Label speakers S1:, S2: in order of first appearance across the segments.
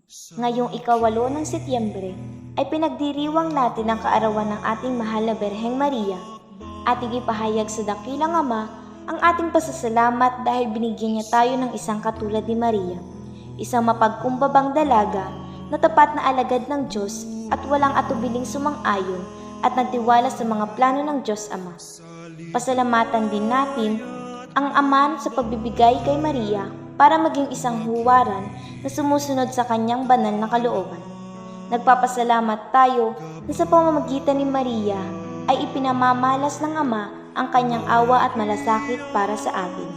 S1: Ngayong ika-8 ng Setyembre ay pinagdiriwang natin ang kaarawan ng ating mahal na Berheng Maria. Ating ipahayag sa dakilang Ama ang ating pasasalamat dahil binigyan niya tayo ng isang katulad ni Maria, isang mapagkumbabang dalaga na tapat na alagad ng Diyos at walang atubiling sumang-ayon at nagtiwala sa mga plano ng Diyos Ama. Pasalamatan din natin ang Ama sa pagbibigay kay Maria para maging isang huwaran na sumusunod sa kanyang banal na kalooban. Nagpapasalamat tayo na sa pamamagitan ni Maria ay ipinamamalas ng Ama ang kanyang awa at malasakit para sa atin.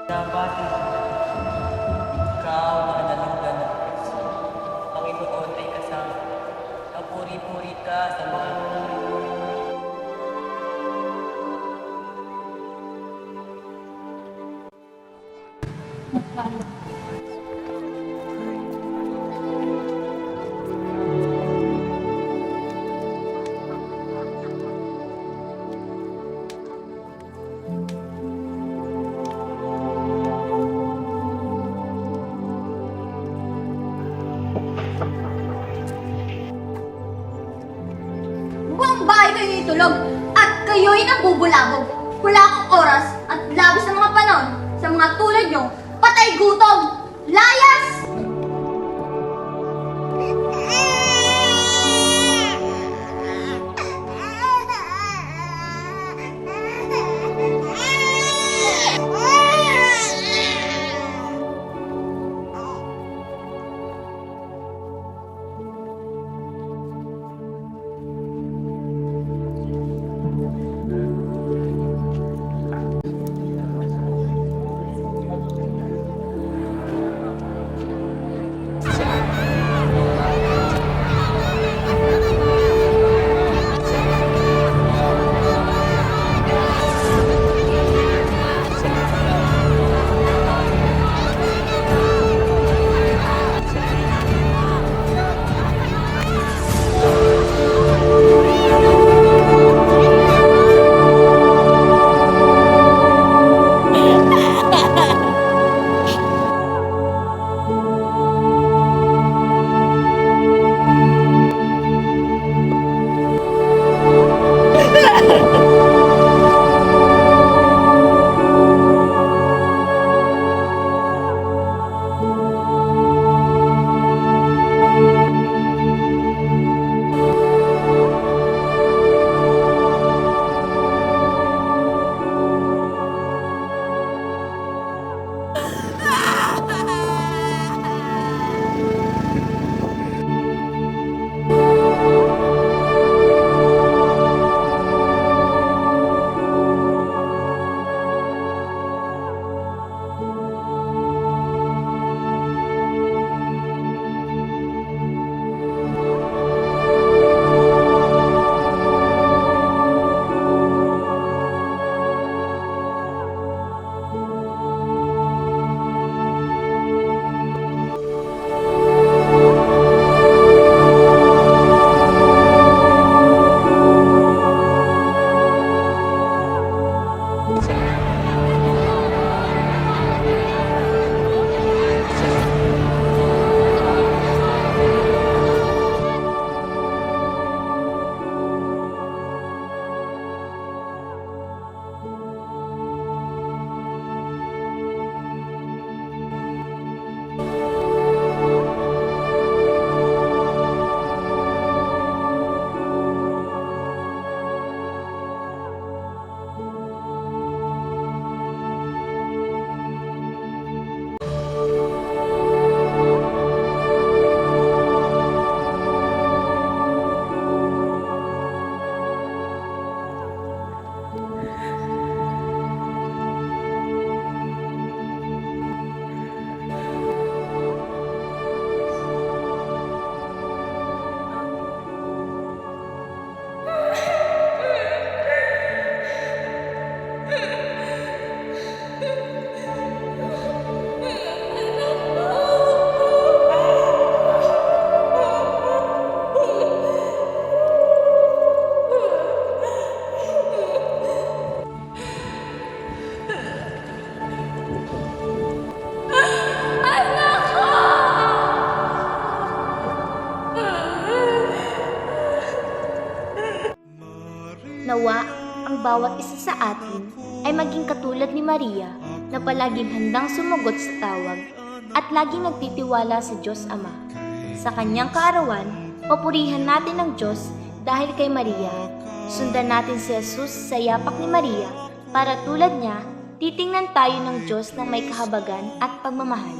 S2: Nabati, ikaw na nalanggan ng Diyos. Panginoon ay kasama. Kapuri-puri ka sa mga
S3: Buong bahay kayo'y tulog at kayo'y nabubulabog. Wala akong oras at labis ng mga panahon sa mga tulad nyo. Patay gutom! Layas!
S1: Nawa ang bawat isa sa atin ay maging katulad ni Maria na palaging handang sumagot sa tawag at laging nagtitiwala sa Diyos Ama. Sa kanyang kaarawan, papurihan natin ang Diyos dahil kay Maria. Sundan natin si Jesus sa yapak ni Maria para tulad niya, titingnan tayo ng Diyos ng may kahabagan at pagmamahal.